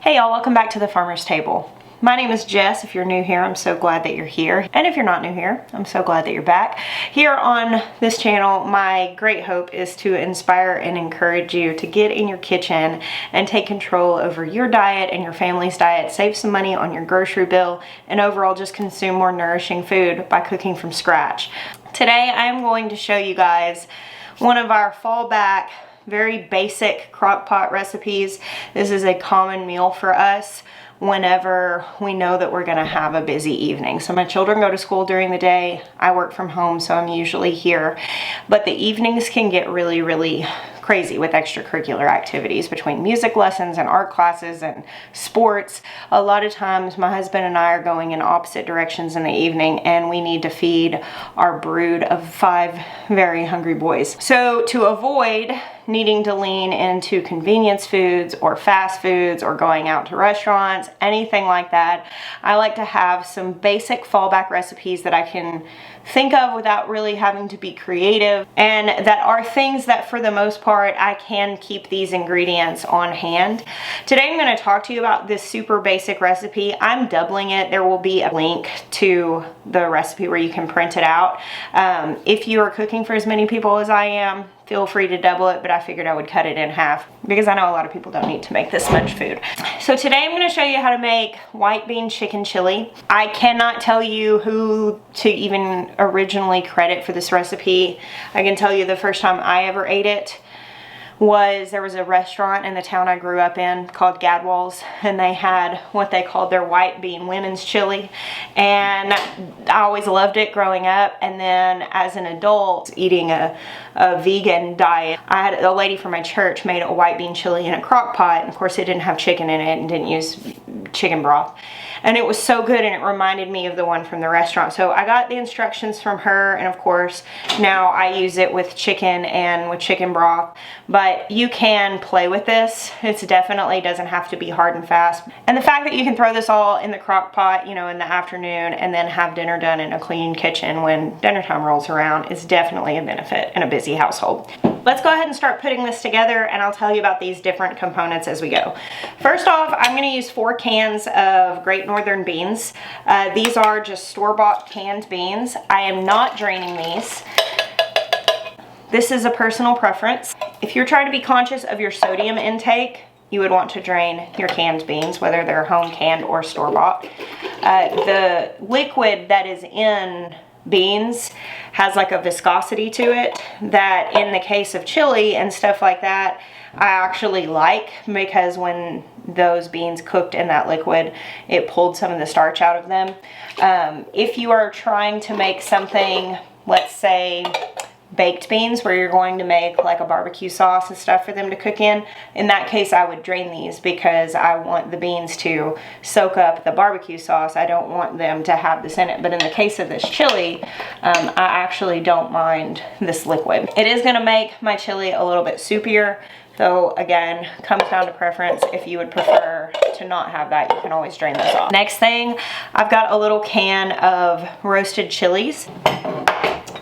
Hey y'all, welcome back to the Farmer's Table. My name is Jess. If you're new here, I'm so glad that you're here. And if you're not new here, I'm so glad that you're back. Here on this channel, my great hope is to inspire and encourage you to get in your kitchen and take control over your diet and your family's diet, save some money on your grocery bill, and overall just consume more nourishing food by cooking from scratch. Today, I'm going to show you guys one of our fallback, very basic crock pot recipes. This is a common meal for us whenever we know that we're gonna have a busy evening. So my children go to school during the day. I work from home, so I'm usually here. But the evenings can get really crazy with extracurricular activities between music lessons and art classes and sports. A lot of times my husband and I are going in opposite directions in the evening, and we need to feed our brood of 5 very hungry boys. So to avoid needing to lean into convenience foods or fast foods or going out to restaurants, anything like that, I like to have some basic fallback recipes that I can think of without really having to be creative, and that are things that for the most part I can keep these ingredients on hand. Today I'm going to talk to you about this super basic recipe. I'm doubling it. There will be a link to the recipe where you can print it out. If you are cooking for as many people as I am, feel free to double it, but I figured I would cut it in half because I know a lot of people don't need to make this much food. So today I'm going to show you how to make white bean chicken chili. I cannot tell you who to even originally credit for this recipe. I can tell you the first time I ever ate it was, there was a restaurant in the town I grew up in called Gadwall's, and they had what they called their white bean women's chili, and I always loved it growing up. And then as an adult eating a vegan diet, I had a lady from my church made a white bean chili in a crock pot, and of course it didn't have chicken in it and didn't use chicken broth, and it was so good, and it reminded me of the one from the restaurant. So I got the instructions from her, and of course now I use it with chicken and with chicken broth. But you can play with this. It definitely doesn't have to be hard and fast. And the fact that you can throw this all in the crock pot, you know, in the afternoon, and then have dinner done in a clean kitchen when dinner time rolls around is definitely a benefit in a busy household. Let's go ahead and start putting this together, and I'll tell you about these different components as we go. First off, I'm going to use 4 cans of Great Northern beans. These are just store-bought canned beans. I am not draining these. This is a personal preference. If you're trying to be conscious of your sodium intake, you would want to drain your canned beans, whether they're home canned or store-bought. The liquid that is in beans has like a viscosity to it that in the case of chili and stuff like that, I actually like, because when those beans cooked in that liquid, it pulled some of the starch out of them. If you are trying to make something, let's say baked beans, where you're going to make like a barbecue sauce and stuff for them to cook in that case I would drain these, because I want the beans to soak up the barbecue sauce. I don't want them to have this in it. But in the case of this chili, I actually don't mind this liquid. It is going to make my chili a little bit soupier, though again, comes down to preference. If you would prefer to not have that, you can always drain this off. Next thing, I've got a little can of roasted chilies.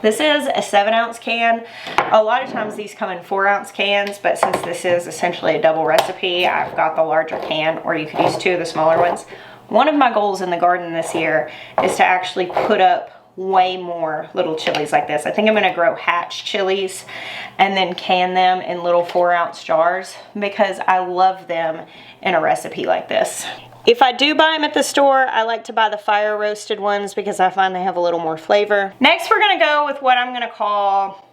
This is a 7-ounce can. A lot of times these come in 4-ounce cans, but since this is essentially a double recipe, I've got the larger can, or you could use 2 of the smaller ones. One of my goals in the garden this year is to actually put up way more little chilies like this. I think I'm going to grow hatch chilies and then can them in little 4-ounce jars, because I love them in a recipe like this. If I do buy them at the store, I like to buy the fire roasted ones because I find they have a little more flavor. Next, we're gonna go with what I'm gonna call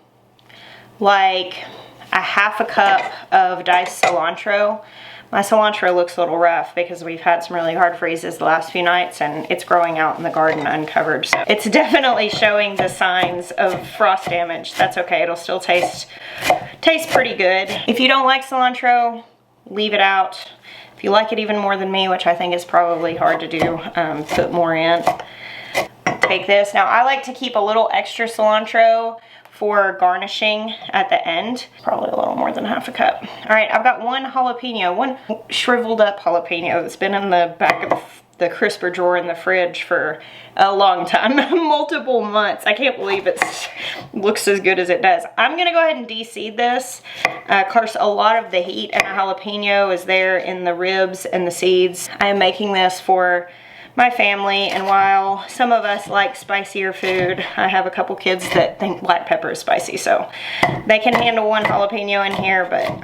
like a 1/2 cup of diced cilantro. My cilantro looks a little rough because we've had some really hard freezes the last few nights, and it's growing out in the garden uncovered. So it's definitely showing the signs of frost damage. That's okay, it'll still taste pretty good. If you don't like cilantro, leave it out. If you like it even more than me, which I think is probably hard to do, put more in. Take this. Now I like to keep a little extra cilantro for garnishing at the end. Probably a little more than 1/2 cup. All right, I've got 1 jalapeno, 1 shriveled up jalapeno that's been in the back of the crisper drawer in the fridge for a long time, multiple months. I can't believe it looks as good as it does. I'm gonna go ahead and de-seed this. Of course, a lot of the heat and the jalapeno is there in the ribs and the seeds. I am making this for my family, and while some of us like spicier food, I have a couple kids that think black pepper is spicy, so they can handle one jalapeno in here, but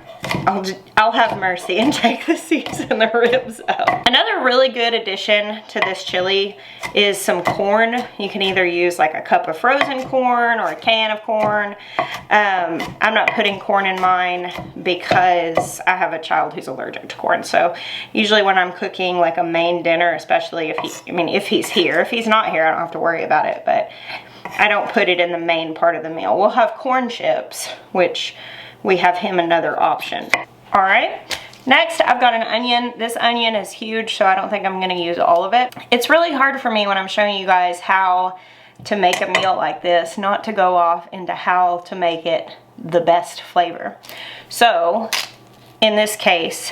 I'll have mercy and take the seeds and the ribs out. Another really good addition to this chili is some corn. You can either use like a cup of frozen corn or a can of corn. I'm not putting corn in mine because I have a child who's allergic to corn, so usually when I'm cooking like a main dinner, especially if he's here. If he's not here, I don't have to worry about it, but I don't put it in the main part of the meal. We'll have corn chips, which we have him another option. All right, next I've got an onion. This onion is huge, so I don't think I'm gonna use all of it. It's really hard for me when I'm showing you guys how to make a meal like this, not to go off into how to make it the best flavor. So in this case,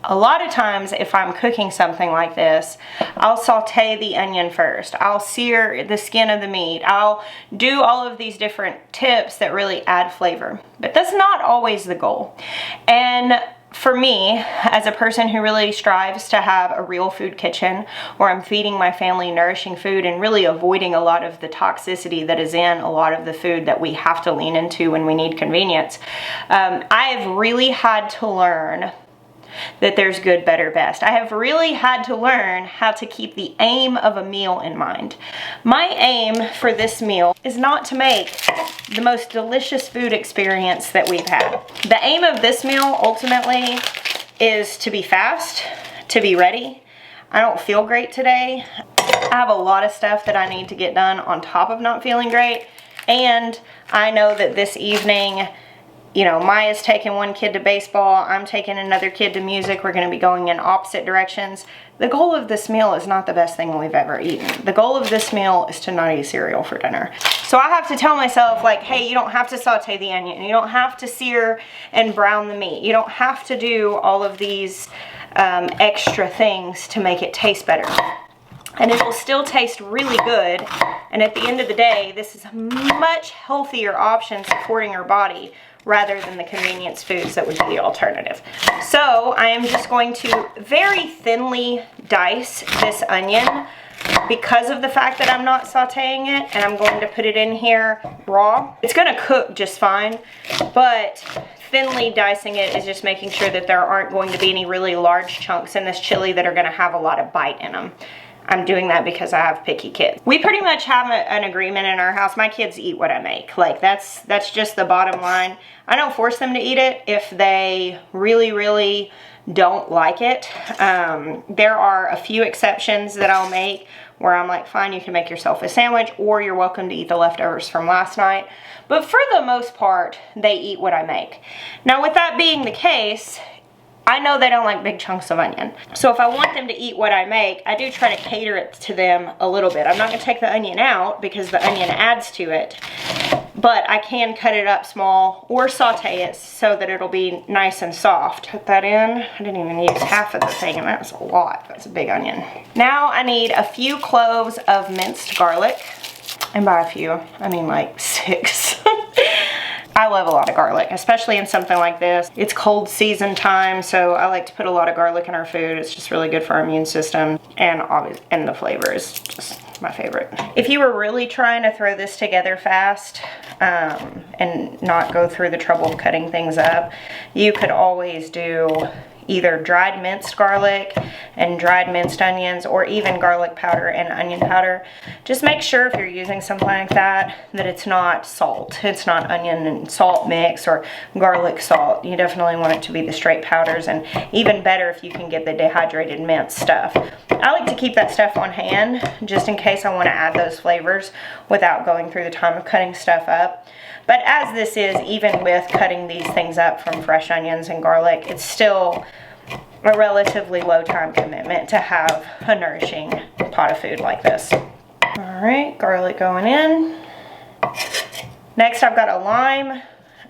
a lot of times if I'm cooking something like this, I'll saute the onion first. I'll sear the skin of the meat. I'll do all of these different tips that really add flavor. But that's not always the goal. And for me, as a person who really strives to have a real food kitchen where I'm feeding my family nourishing food and really avoiding a lot of the toxicity that is in a lot of the food that we have to lean into when we need convenience, I've really had to learn that there's good, better, best. I have really had to learn how to keep the aim of a meal in mind. My aim for this meal is not to make the most delicious food experience that we've had. The aim of this meal ultimately is to be fast, to be ready. I don't feel great today. I have a lot of stuff that I need to get done on top of not feeling great, and I know that this evening, you know, Maya's taking one kid to baseball, I'm taking another kid to music, we're gonna be going in opposite directions. The goal of this meal is not the best thing we've ever eaten. The goal of this meal is to not eat cereal for dinner. So I have to tell myself, like, hey, you don't have to saute the onion, you don't have to sear and brown the meat, you don't have to do all of these extra things to make it taste better. And it will still taste really good, and at the end of the day, this is a much healthier option supporting our body rather than the convenience foods that would be the alternative. So I am just going to very thinly dice this onion because of the fact that I'm not sauteing it, and I'm going to put it in here raw. It's gonna cook just fine, but thinly dicing it is just making sure that there aren't going to be any really large chunks in this chili that are gonna have a lot of bite in them. I'm doing that because I have picky kids. We pretty much have an agreement in our house. My kids eat what I make. Like, that's just the bottom line. I don't force them to eat it if they really, really don't like it. There are a few exceptions that I'll make where I'm like, fine, you can make yourself a sandwich, or you're welcome to eat the leftovers from last night. But for the most part, they eat what I make. Now, with that being the case, I know they don't like big chunks of onion. So if I want them to eat what I make, I do try to cater it to them a little bit. I'm not gonna take the onion out because the onion adds to it, but I can cut it up small or saute it so that it'll be nice and soft. Put that in. I didn't even use half of the thing, and that's a lot. That's a big onion. Now I need a few cloves of minced garlic. And by a few, I mean like 6. I love a lot of garlic, especially in something like this. It's cold season time, so I like to put a lot of garlic in our food. It's just really good for our immune system, and the flavor is just my favorite. If you were really trying to throw this together fast and not go through the trouble of cutting things up, you could always do either dried minced garlic and dried minced onions, or even garlic powder and onion powder. Just make sure if you're using something like that it's not salt. It's not onion and salt mix or garlic salt. You definitely want it to be the straight powders, and even better if you can get the dehydrated minced stuff. I like to keep that stuff on hand just in case I want to add those flavors without going through the time of cutting stuff up. But as this is, even with cutting these things up from fresh onions and garlic, it's still a relatively low time commitment to have a nourishing pot of food like this. All right, garlic going in. Next, I've got a lime.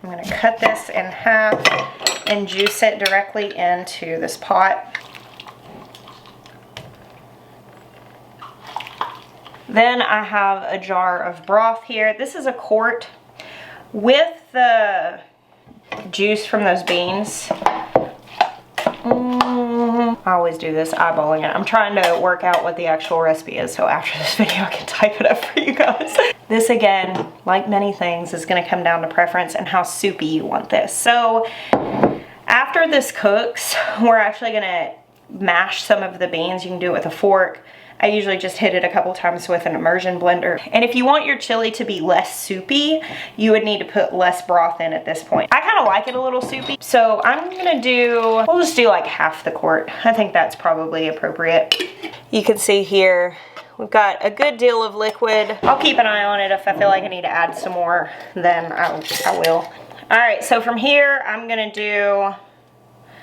I'm gonna cut this in half and juice it directly into this pot. Then I have a jar of broth here. This is a quart with the juice from those beans. I always do this, eyeballing it. I'm trying to work out what the actual recipe is, so after this video I can type it up for you guys. This, again, like many things, is gonna come down to preference and how soupy you want this. So after this cooks, we're actually gonna mash some of the beans. You can do it with a fork. I usually just hit it a couple times with an immersion blender. And if you want your chili to be less soupy, you would need to put less broth in at this point. I kind of like it a little soupy, so I'm gonna we'll just do like half the quart. I think that's probably appropriate. You can see here, we've got a good deal of liquid. I'll keep an eye on it. If I feel like I need to add some more, then I will. All right, so from here, I'm gonna do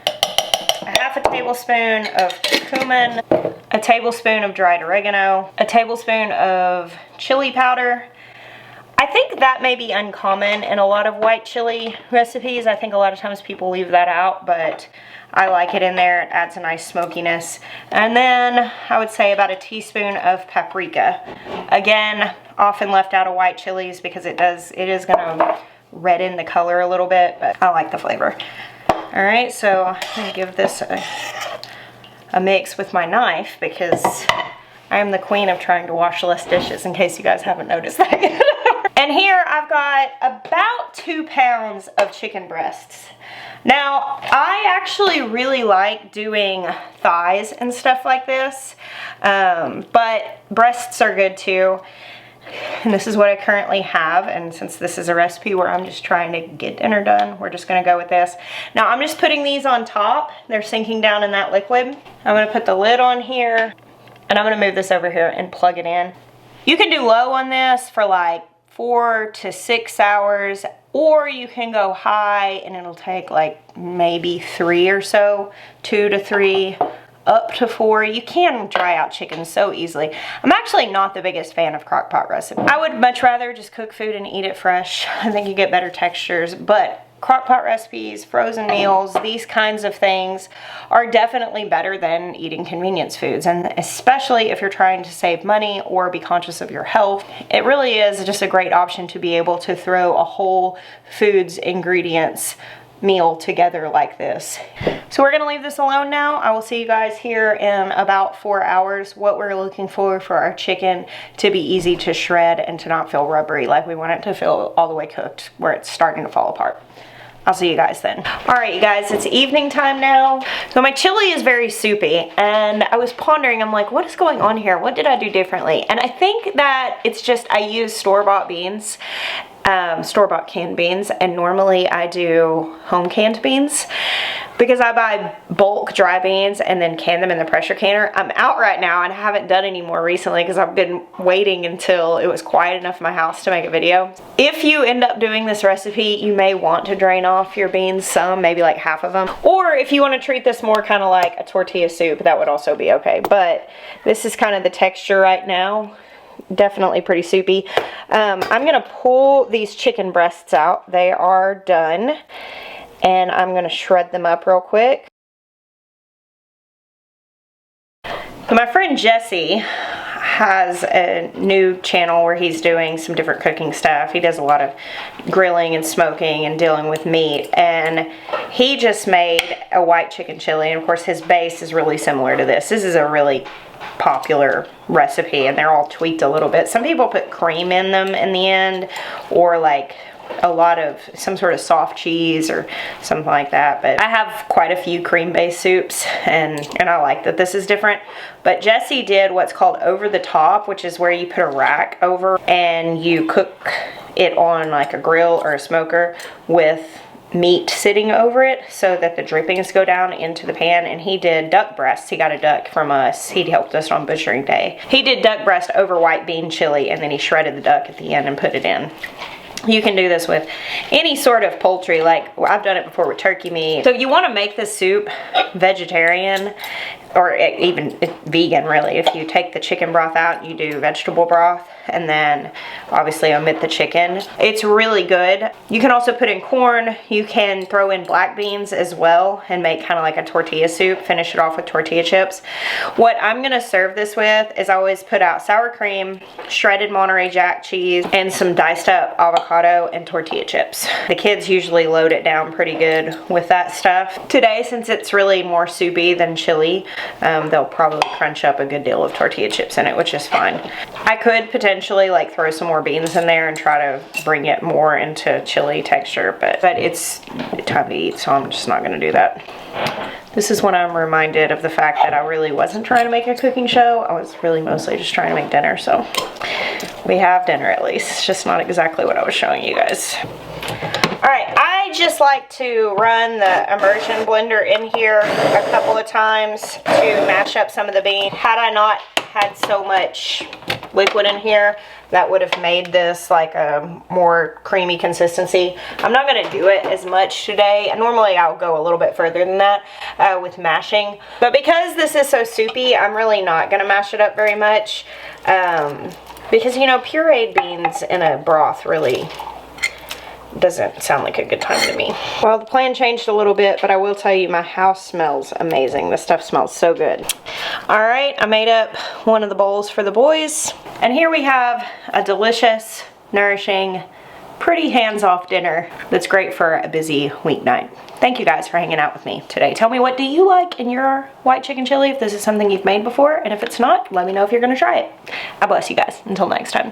a half a tablespoon of cumin, a tablespoon of dried oregano, a tablespoon of chili powder. I think that may be uncommon in a lot of white chili recipes. I think a lot of times people leave that out, but I like it in there. It adds a nice smokiness. And then I would say about a teaspoon of paprika. Again, often left out of white chilies because it is gonna redden the color a little bit, but I like the flavor. All right, so I'm gonna give this a mix with my knife because I am the queen of trying to wash less dishes, in case you guys haven't noticed that yet. And here I've got about 2 pounds of chicken breasts. Now, I actually really like doing thighs and stuff like this, but breasts are good too. And this is what I currently have, and since this is a recipe where I'm just trying to get dinner done, we're just gonna go with this. Now I'm just putting these on top. They're sinking down in that liquid. I'm gonna put the lid on here, and I'm gonna move this over here and plug it in. You can do low on this for like 4 to 6 hours, or you can go high and it'll take like maybe 3 or so, 2 to 3. Up to 4. You can dry out chicken so easily. I'm actually not the biggest fan of Crockpot recipes. I would much rather just cook food and eat it fresh. I think you get better textures, but Crockpot recipes, frozen meals, these kinds of things are definitely better than eating convenience foods, and especially if you're trying to save money or be conscious of your health. It really is just a great option to be able to throw a whole foods ingredients meal together like this. So we're gonna leave this alone now. I will see you guys here in about 4 hours. What we're looking for our chicken to be easy to shred and to not feel rubbery, like we want it to feel all the way cooked where it's starting to fall apart. I'll see you guys then. All right, you guys, it's evening time now. So my chili is very soupy, and I was pondering, I'm like, what is going on here? What did I do differently? And I think that it's just I use store-bought beans, store-bought canned beans, and normally I do home canned beans because I buy bulk dry beans and then can them in the pressure canner. I'm out right now and I haven't done any more recently because I've been waiting until it was quiet enough in my house to make a video. If you end up doing this recipe, you may want to drain off your beans some, maybe like half of them. Or if you want to treat this more kind of like a tortilla soup, that would also be okay. But this is kind of the texture right now. Definitely pretty soupy. I'm gonna pull these chicken breasts out. They are done, and I'm gonna shred them up real quick. So my friend Jesse has a new channel where he's doing some different cooking stuff. He does a lot of grilling and smoking and dealing with meat, and he just made a white chicken chili, and of course his base is really similar to this. This is a really popular recipe, and they're all tweaked a little bit. Some people put cream in them in the end, or like a lot of some sort of soft cheese or something like that. But I have quite a few cream-based soups, and I like that this is different. But Jesse did what's called over the top, which is where you put a rack over and you cook it on like a grill or a smoker with meat sitting over it so that the drippings go down into the pan. And he did duck breasts. He got a duck from us. He helped us on butchering day. He did duck breast over white bean chili, and then he shredded the duck at the end and put it in. You can do this with any sort of poultry, like I've done it before with turkey meat. So you want to make this soup vegetarian. or even vegan really, if you take the chicken broth out, you do vegetable broth, and then obviously omit the chicken. It's really good. You can also put in corn. You can throw in black beans as well and make kind of like a tortilla soup. Finish it off with tortilla chips. What I'm gonna serve this with is I always put out sour cream, shredded Monterey Jack cheese, and some diced up avocado and tortilla chips. The kids usually load it down pretty good with that stuff. Today, since it's really more soupy than chili, they'll probably crunch up a good deal of tortilla chips in it, which is fine. I could potentially like throw some more beans in there and try to bring it more into chili texture, but it's time to eat, so I'm just not gonna do that. This is when I'm reminded of the fact that I really wasn't trying to make a cooking show. I was really mostly just trying to make dinner, so we have dinner at least. It's just not exactly what I was showing you guys. All right, I just like to run the immersion blender in here a couple of times to mash up some of the beans. Had I not had so much liquid in here, that would have made this like a more creamy consistency. I'm not gonna do it as much today. Normally I'll go a little bit further than that with mashing, but because this is so soupy, I'm really not gonna mash it up very much because, you know, pureed beans in a broth really doesn't sound like a good time to me. Well, the plan changed a little bit, but I will tell you my house smells amazing. This stuff smells so good. All right, I made up one of the bowls for the boys. And here we have a delicious, nourishing, pretty hands-off dinner that's great for a busy weeknight. Thank you guys for hanging out with me today. Tell me, what do you like in your white chicken chili if this is something you've made before, and if it's not, let me know if you're gonna try it. I bless you guys. Until next time.